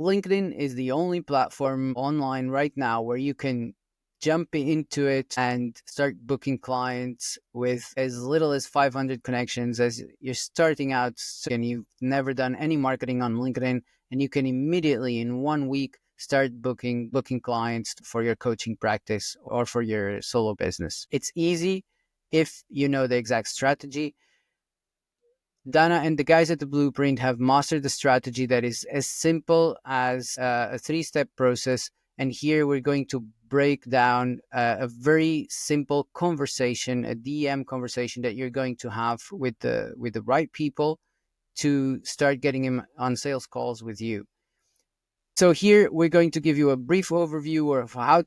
LinkedIn is the only platform online right now where you can jump into it and start booking clients with as little as 500 connections as you're starting out and you've never done any marketing on LinkedIn, and you can immediately in 1 week start booking clients for your coaching practice or for your solo business. It's easy if you know the exact strategy. Dana and the guys at the Blueprint have mastered the strategy that is as simple as a 3-step process. And here we're going to break down a very simple conversation, a DM conversation that you're going to have with the right people to start getting him on sales calls with you. So here we're going to give you a brief overview of how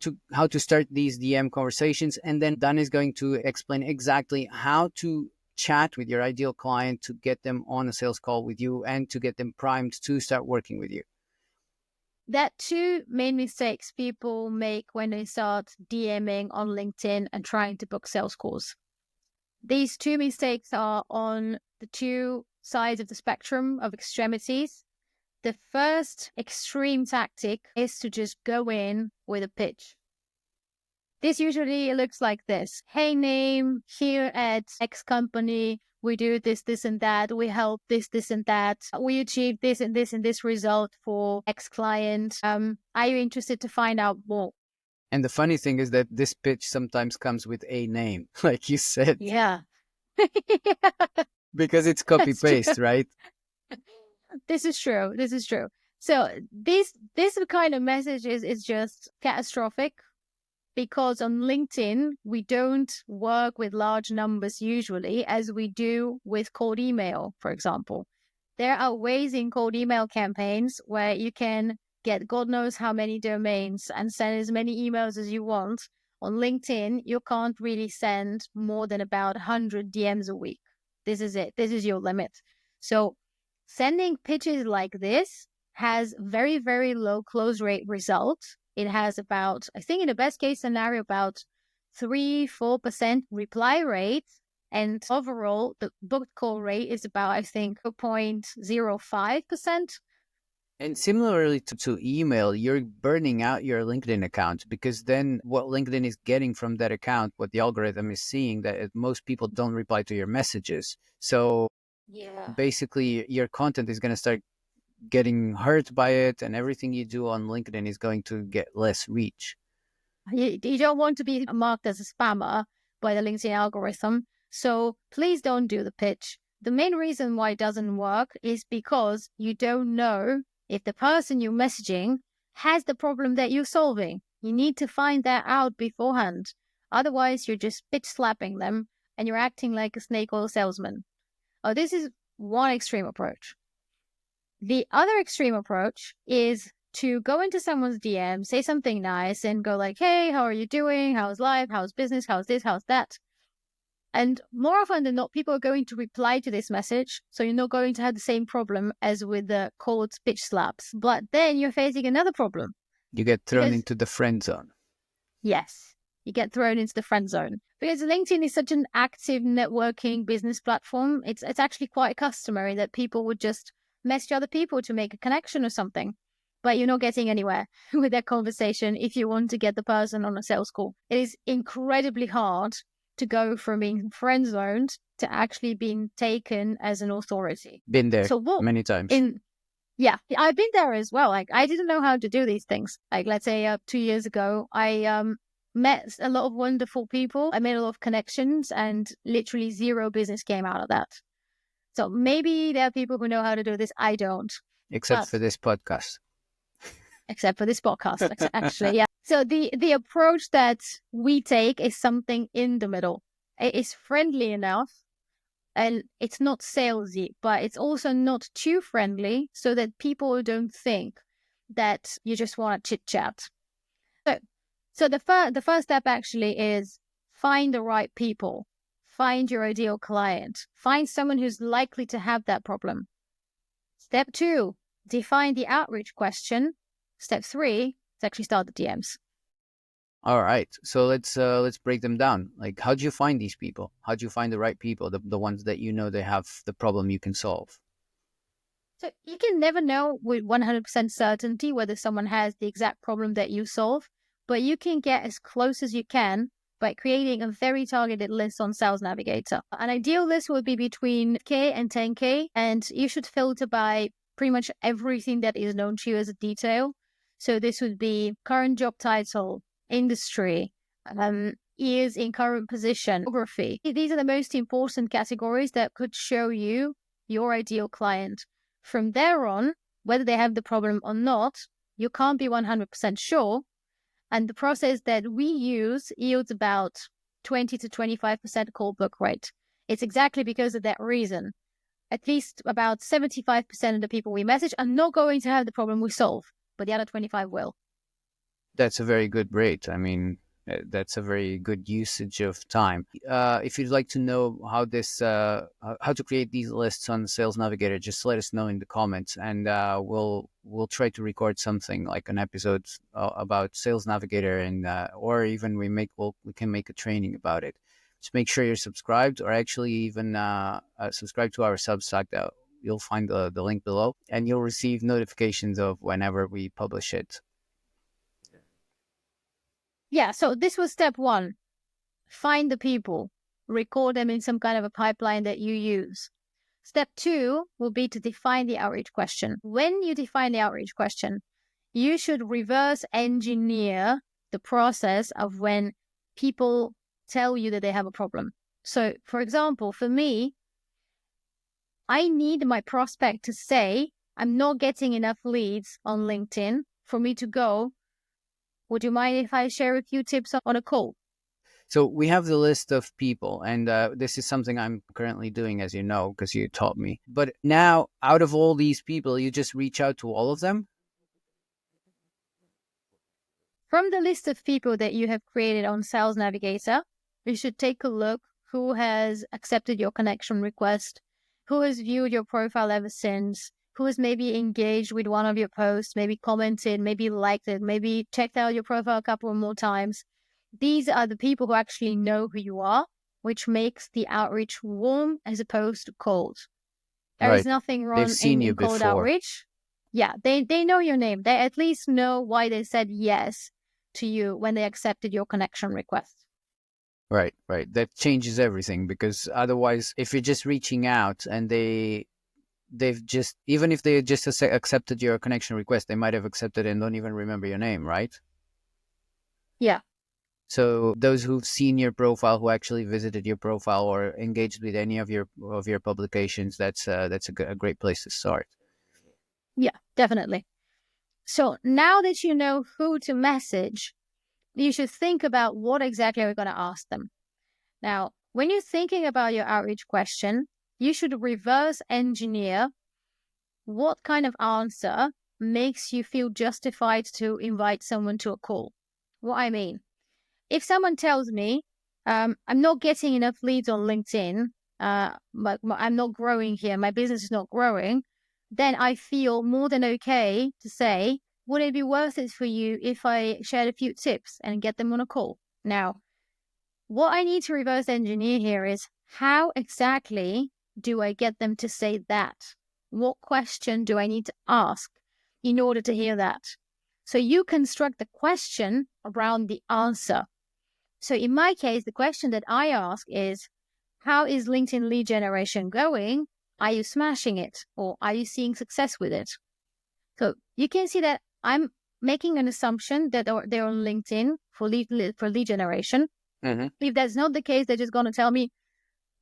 to start these DM conversations, and then Dan is going to explain exactly how to chat with your ideal client to get them on a sales call with you and to get them primed to start working with you. There are two main mistakes people make when they start DMing on LinkedIn and trying to book sales calls. These two mistakes are on the two sides of the spectrum of extremities. The first extreme tactic is to just go in with a pitch. This usually looks like this. Hey, name, here at X company, we do this, this, and that. We help this, this, and that. We achieve this and this and this result for X client. Are you interested to find out more? And the funny thing is that this pitch sometimes comes with a name, like you said. Yeah. Because it's copy paste, right? This is true. This is true. So this kind of message is just catastrophic, because on LinkedIn, we don't work with large numbers usually as we do with cold email, for example. There are ways in cold email campaigns where you can get God knows how many domains and send as many emails as you want. On LinkedIn, you can't really send more than about 100 DMs a week. This is it. This is your limit. So sending pitches like this has very, very low close rate results. It has about, I think in the best case scenario, about 3-4% reply rate. And overall, the booked call rate is about, I think, 0.05%. And similarly to email, you're burning out your LinkedIn account, because then what LinkedIn is getting from that account, what the algorithm is seeing, that most people don't reply to your messages. So basically your content is going to start getting hurt by it, and everything you do on LinkedIn is going to get less reach. You don't want to be marked as a spammer by the LinkedIn algorithm. So please don't do the pitch. The main reason why it doesn't work is because you don't know if the person you're messaging has the problem that you're solving. You need to find that out beforehand. Otherwise, you're just pitch slapping them and you're acting like a snake oil salesman. This is one extreme approach. The other extreme approach is to go into someone's DM, say something nice, and go like, hey, how are you doing? How's life? How's business? How's this? How's that? And more often than not, people are going to reply to this message. So you're not going to have the same problem as with the cold pitch slaps. But then you're facing another problem. You get thrown into the friend zone. Yes, you get thrown into the friend zone. Because LinkedIn is such an active networking business platform. It's actually quite customary that people would just message other people to make a connection or something. But you're not getting anywhere with that conversation if you want to get the person on a sales call. It is incredibly hard to go from being friend zoned to actually being taken as an authority. Been there many times. Yeah, I've been there as well. Like, I didn't know how to do these things. Like, let's say 2 years ago, I met a lot of wonderful people. I made a lot of connections, and literally zero business came out of that. So maybe there are people who know how to do this. I don't. Except for this podcast. Except for this podcast, actually, yeah. So the approach that we take is something in the middle. It is friendly enough, and it's not salesy, but it's also not too friendly so that people don't think that you just want to chit chat. So the first step actually is find the right people, find your ideal client, find someone who's likely to have that problem. Step 2, define the outreach question. Step 3 is actually start the DMs. All right. So let's break them down. Like, how do you find these people? How do you find the right people, the ones that you know they have the problem you can solve? So you can never know with 100% certainty whether someone has the exact problem that you solve, but you can get as close as you can by creating a very targeted list on Sales Navigator. An ideal list would be between K and 10K, and you should filter by pretty much everything that is known to you as a detail. So this would be current job title, industry, years in current position, geography. These are the most important categories that could show you your ideal client. From there on, whether they have the problem or not, you can't be 100% sure. And the process that we use yields about 20 to 25% call book rate. It's exactly because of that reason. At least about 75% of the people we message are not going to have the problem we solve, but the other 25 will. That's a very good rate. I mean, that's a very good usage of time. If you'd like to know how to create these lists on Sales Navigator, just let us know in the comments, and we'll try to record something like an episode about Sales Navigator, and or even we can make a training about it. Just make sure you're subscribed, or actually even subscribe to our Substack. You'll find the link below, and you'll receive notifications of whenever we publish it. Yeah, so this was step one. Find the people, record them in some kind of a pipeline that you use. Step two will be to define the outreach question. When you define the outreach question, you should reverse engineer the process of when people tell you that they have a problem. So, for example, for me, I need my prospect to say, I'm not getting enough leads on LinkedIn for me to go, would you mind if I share a few tips on a call? So we have the list of people, and this is something I'm currently doing, as you know, because you taught me. But now, out of all these people, you just reach out to all of them? From the list of people that you have created on Sales Navigator, you should take a look who has accepted your connection request, who has viewed your profile ever since, who has maybe engaged with one of your posts, maybe commented, maybe liked it, maybe checked out your profile a couple more times. These are the people who actually know who you are, which makes the outreach warm as opposed to cold. There is Right. nothing They've wrong seen you in cold before. outreach. Yeah, they know your name. They at least know why they said yes to you when they accepted your connection request. Right, right. That changes everything, because otherwise, if you're just reaching out and they've just, even if they just accepted your connection request, they might have accepted and don't even remember your name, right? Yeah. So those who've seen your profile, who actually visited your profile or engaged with any of your publications, that's a great place to start. Yeah, definitely. So now that you know who to message, you should think about what exactly we're going to ask them. Now, when you're thinking about your outreach question, you should reverse engineer what kind of answer makes you feel justified to invite someone to a call. What I mean, if someone tells me, I'm not getting enough leads on LinkedIn, I'm not growing here, my business is not growing, then I feel more than okay to say, would it be worth it for you if I shared a few tips and get them on a call? Now, what I need to reverse engineer here is how exactly do I get them to say that? What question do I need to ask in order to hear that? So you construct the question around the answer. So in my case, the question that I ask is, how is LinkedIn lead generation going? Are you smashing it, or are you seeing success with it? So you can see that I'm making an assumption that they're on LinkedIn for lead generation. Mm-hmm. If that's not the case, they're just going to tell me,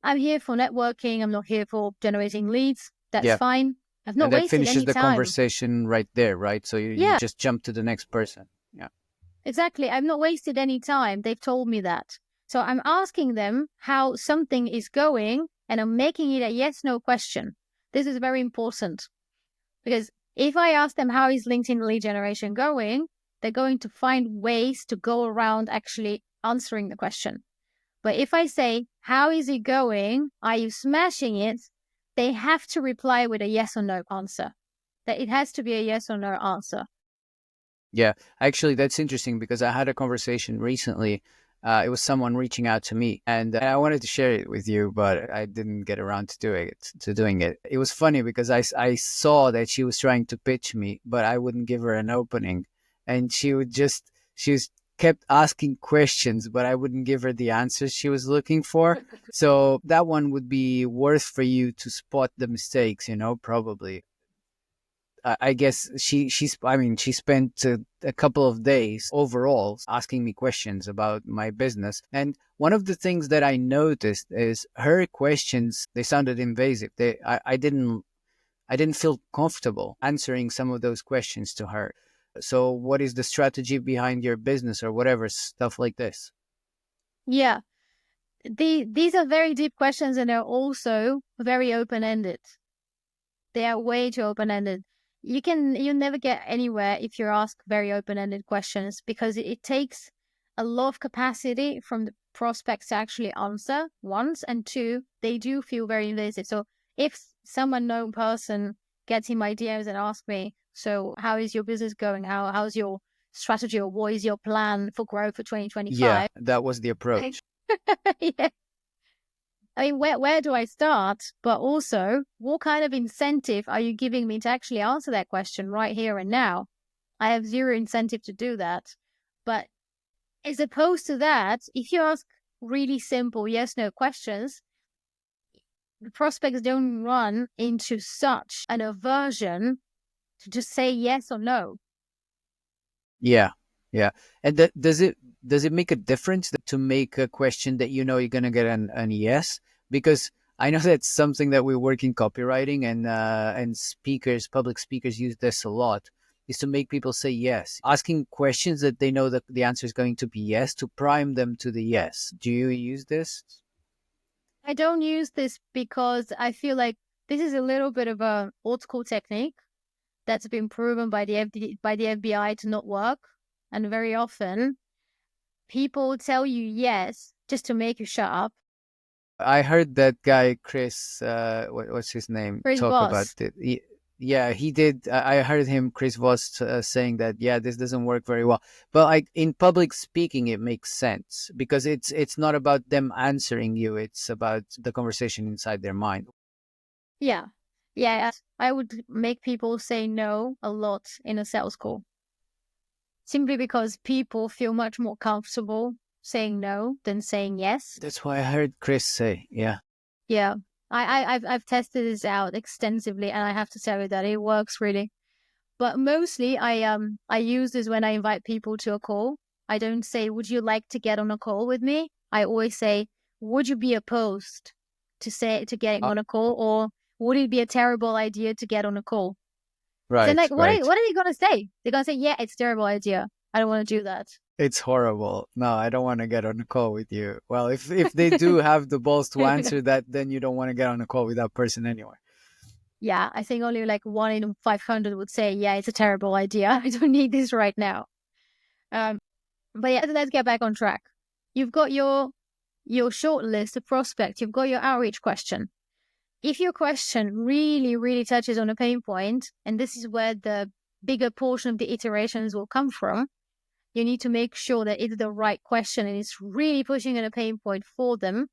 I'm here for networking. I'm not here for generating leads. That's Yeah, fine. I've not and that wasted finishes any the time. conversation right there, right? So you Yeah, just jump to the next person. Yeah. exactly. I've not wasted any time. They've told me that. So I'm asking them how something is going, and I'm making it a yes no question. This is very important because if I ask them how is LinkedIn lead generation going, they're going to find ways to go around actually answering the question. But if I say, how is it going? Are you smashing it? They have to reply with a yes or no answer. That it has to be a yes or no answer. Yeah, actually, that's interesting, because I had a conversation recently It was someone reaching out to me, and I wanted to share it with you, but I didn't get around to doing it. It was funny because I saw that she was trying to pitch me, but I wouldn't give her an opening, and she was kept asking questions, but I wouldn't give her the answers she was looking for. So that one would be worth for you to spot the mistakes, probably. I guess I mean, she spent a couple of days overall asking me questions about my business. And one of the things that I noticed is her questions, they sounded invasive. I didn't feel comfortable answering some of those questions to her. So what is the strategy behind your business, or whatever, stuff like this? Yeah. These are very deep questions, and they're also very open-ended. They are way too open-ended. You'll never get anywhere if you ask very open-ended questions, because it takes a lot of capacity from the prospects to actually answer, once, and two, they do feel very invasive. So if some unknown person gets in my DMs and asks me, so how is your business going? How's your strategy, or what is your plan for growth for Yeah, 2025? that was the approach. Yeah. I mean, where do I start? But also, what kind of incentive are you giving me to actually answer that question right here and now? I have zero incentive to do that. But as opposed to that, if you ask really simple yes no questions, the prospects don't run into such an aversion to just say yes or no. Yeah, yeah. And does it make a difference to make a question that you're gonna get an yes? Because I know that's something that we work in copywriting, and public speakers use this a lot, is to make people say yes, asking questions that they know that the answer is going to be yes, to prime them to the yes. Do you use this? I don't use this because I feel like this is a little bit of a old school technique that's been proven by the FBI to not work. And very often, people tell you yes just to make you shut up. I heard that guy Chris, what's his name, Chris talk about Voss. it. Yeah, he did. I heard him, Chris Voss, saying that yeah, this doesn't work very well. But like in public speaking, it makes sense because it's not about them answering you; it's about the conversation inside their mind. Yeah. Yeah. I would make people say no a lot in a sales call, simply because people feel much more comfortable saying no than saying yes. That's why I heard Chris say, yeah. Yeah. I've tested this out extensively, and I have to tell you that it works really. But mostly I use this when I invite people to a call. I don't say, would you like to get on a call with me? I always say, would you be opposed to getting Uh, on a call, or would it be a terrible idea to get on a call? Then right, like right. what are they gonna say? They're gonna say, yeah, it's a terrible idea. I don't want to do that. It's horrible. No, I don't want to get on a call with you. Well, if they do have the balls to answer that, then you don't want to get on a call with that person anyway. Yeah, I think only like 1 in 500 would say, yeah, it's a terrible idea. I don't need this right now. Um, but yeah, let's get back on track. You've got your short list of prospects. You've got your outreach question. If your question really, really touches on a pain point, and this is where the bigger portion of the iterations will come from, you need to make sure that it's the right question and it's really pushing on a pain point for them.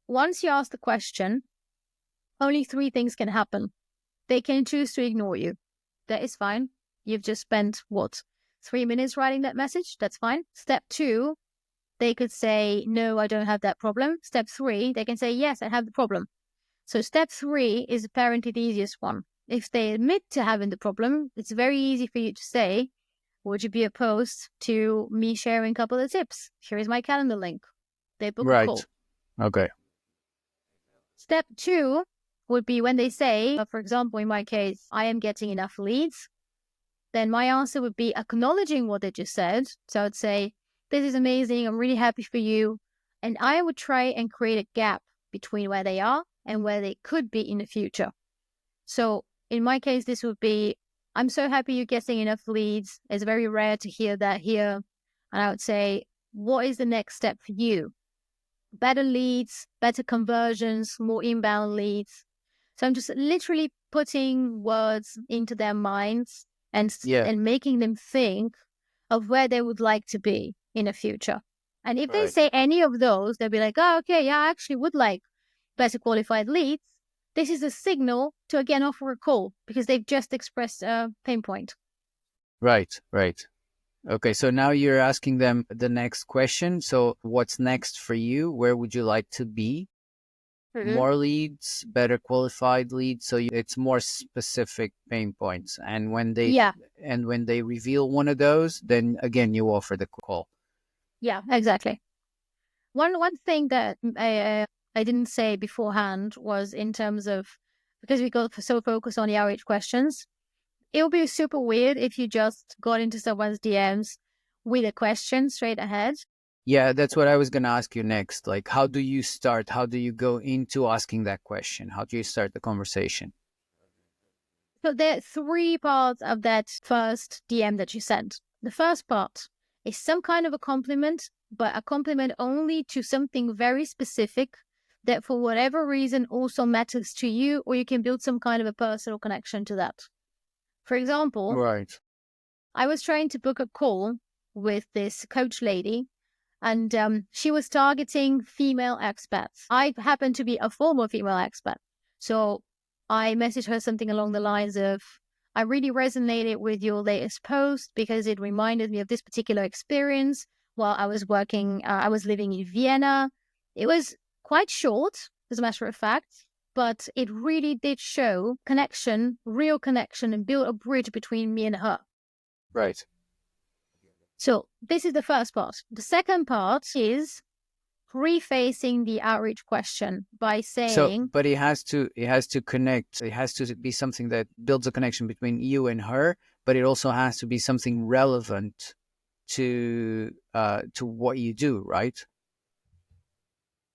Once you ask the question, only three things can happen. They can choose to ignore you. That is fine. You've just spent, 3 minutes writing that message? That's fine. Step two, they could say, no, I don't have that problem. Step three, they can say, yes, I have the problem. So step three is apparently the easiest one. If they admit to having the problem, it's very easy for you to say, would you be opposed to me sharing a couple of tips? Here is my calendar link. They book a Right. call. Okay. Step two would be when they say, for example, in my case, I am getting enough leads. Then my answer would be acknowledging what they just said. So I'd say, this is amazing. I'm really happy for you. And I would try and create a gap between where they are and where they could be in the future. So in my case, this would be, I'm so happy you're getting enough leads. It's very rare to hear that here. And I would say, what is the next step for you? Better leads, better conversions, more inbound leads. So I'm just literally putting words into their minds and Yeah. and making them think of where they would like to be in the future. And if they Right. say any of those, they'll be like, oh, okay, yeah, I actually would like better qualified leads. This is a signal to again offer a call because they've just expressed a pain point. Right. Right. Okay, so now you're asking them the next question. So, what's next for you? Where would you like to be? Mm-hmm. More leads, better qualified leads. So it's more specific pain points. Yeah, And when they reveal one of those, then again you offer the call. yeah, exactly. One thing that I didn't say beforehand was in terms of because we got so focused on the outreach questions, it would be super weird if you just got into someone's DMs with a question straight ahead. Yeah, that's what I was going to ask you next. Like, how do you start? How do you go into asking that question? How do you start the conversation? So there are three parts of that first DM that you sent. The first part is some kind of a compliment, but a compliment only to something very specific that for whatever reason also matters to you, or you can build some kind of a personal connection to that. For example, Right. I was trying to book a call with this coach lady, and she was targeting female expats. I happen to be a former female expat. So I messaged her something along the lines of, I really resonated with your latest post because it reminded me of this particular experience while I was working, I was living in Vienna. It was quite short, as a matter of fact, but it really did show connection, real connection, and build a bridge between me and her. Right. So this is the first part. The second part is prefacing the outreach question by So, saying, but it has to connect. It has to be something that builds a connection between you and her, but it also has to be something relevant to what you do, right?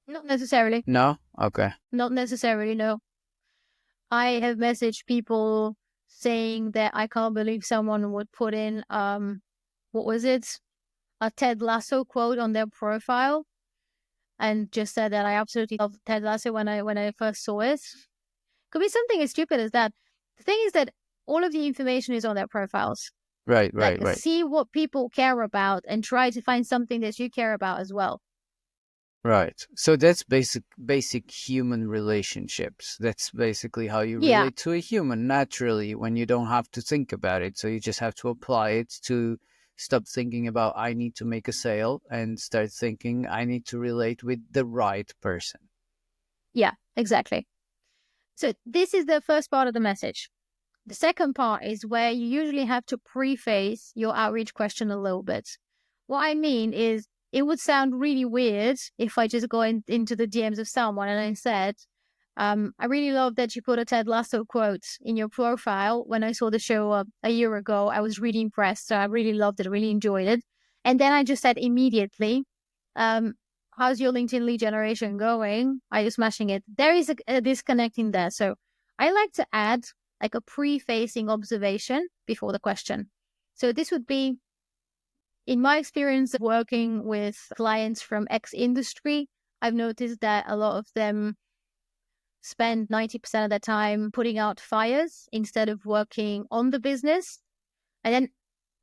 not necessarily, No? Okay. not necessarily, no. I have messaged people saying that I can't believe someone would put in, what was it? A Ted Lasso quote on their profile and just said that I absolutely love Ted Lasso when I first saw it. Could be something as stupid as that. The thing is that all of the information is on their profiles. Right, Like, right, right. see what people care about and try to find something that you care about as well. Right. So that's basic human relationships. That's basically how you Yeah, relate to a human naturally when you don't have to think about it. So you just have to apply it to stop thinking about I need to make a sale and start thinking I need to relate with the right person. yeah, exactly. So this is the first part of the message. The second part is where you usually have to preface your outreach question a little bit. What I mean is, it would sound really weird if I just go into the DMs of someone and I said, I really love that you put a Ted Lasso quote in your profile. When I saw the show a year ago, I was really impressed. So I really loved it, really enjoyed it. And then I just said immediately, um, how's your LinkedIn lead generation going? Are you smashing it? There is a disconnect in there. So I like to add like a pre-facing observation before the question. So this would be, in my experience of working with clients from X industry, I've noticed that a lot of them spend 90% of their time putting out fires instead of working on the business. And then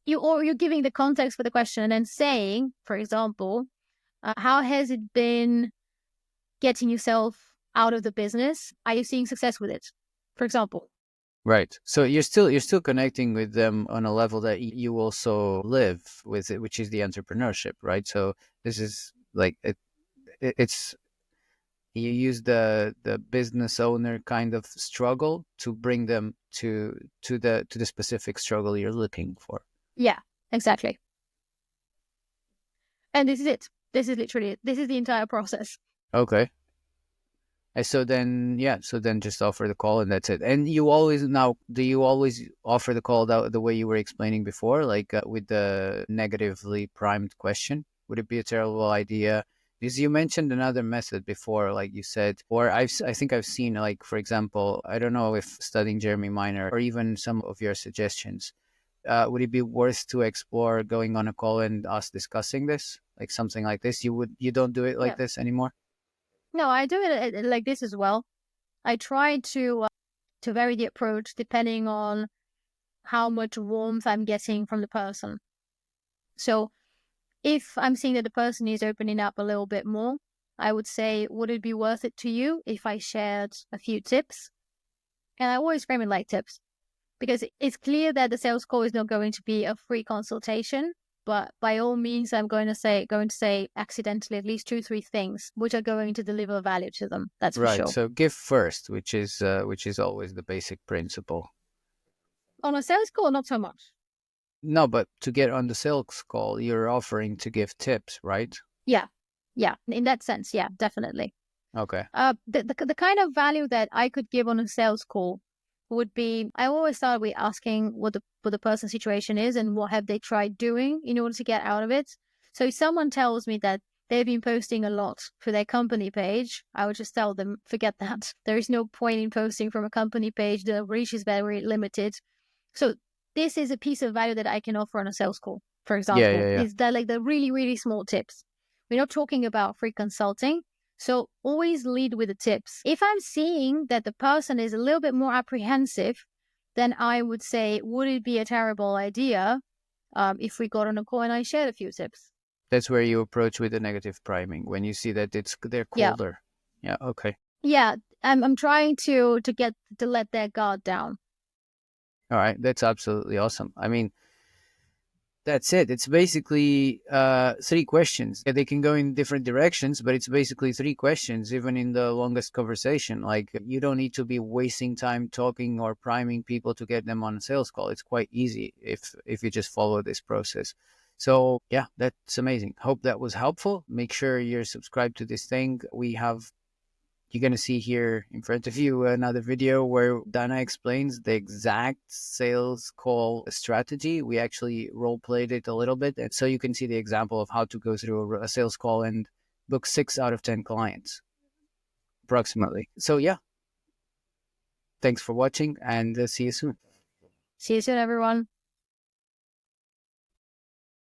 you're giving the context for the question and then saying, for example, how has it been getting yourself out of the business? Are you seeing success with it? For example. Right. So you're still connecting with them on a level that you also live with it, which is the entrepreneurship, right? So this is like it's you use the business owner kind of struggle to bring them to the specific struggle you're looking for. Yeah, exactly. And this is it. This is literally it. This is the entire process. Okay. And so then just offer the call and that's it. And do you always offer the call the way you were explaining before, like with the negatively primed question? Would it be a terrible idea? Because you mentioned another method before, like you said, or I think I've seen, like, for example, I don't know if studying Jeremy Minor or even some of your suggestions, would it be worth to explore going on a call and us discussing this, like something like this? You don't do it like Yeah. this anymore? No, I do it like this as well. I try to vary the approach depending on how much warmth I'm getting from the person. So If I'm seeing that the person is opening up a little bit more, I would say, would it be worth it to you if I shared a few tips? And I always frame it like tips because it's clear that the sales call is not going to be a free consultation. But by all means, I'm going to say accidentally at least 2, 3 things which are going to deliver value to them. That's for Right. sure. So give first, which is always the basic principle. On a sales call, not so much. No, but to get on the sales call, you're offering to give tips, right? Yeah, yeah. In that sense, yeah, definitely. Okay. The kind of value that I could give on a sales call would be I always start with asking what the person's situation is and what have they tried doing in order to get out of it. So if someone tells me that they've been posting a lot for their company page, I would just tell them forget that. There is no point in posting from a company page. The reach is very limited. So this is a piece of value that I can offer on a sales call. For Yeah, example, yeah, yeah. is that like the really small tips? We're not talking about free consulting. So always lead with the tips. If I'm seeing that the person is a little bit more apprehensive, then I would say, would it be a terrible idea if we got on a call and I shared a few tips? That's where you approach with the negative priming when you see that they're Yeah, colder. Yeah, okay. yeah. I'm trying to let their guard down. All right, that's absolutely awesome. I mean, that's it. It's basically three questions. Yeah, they can go in different directions, but it's basically three questions, even in the longest conversation. Like you don't need to be wasting time talking or priming people to get them on a sales call. It's quite easy if you just follow this process. So yeah, that's amazing. Hope that was helpful. Make sure you're subscribed to this thing. We have you're going to see here in front of you another video where Dana explains the exact sales call strategy. We actually role played it a little bit. And so you can see the example of how to go through a sales call and book 6 out of 10 clients approximately. So, yeah, thanks for watching and see you soon. See you soon, everyone.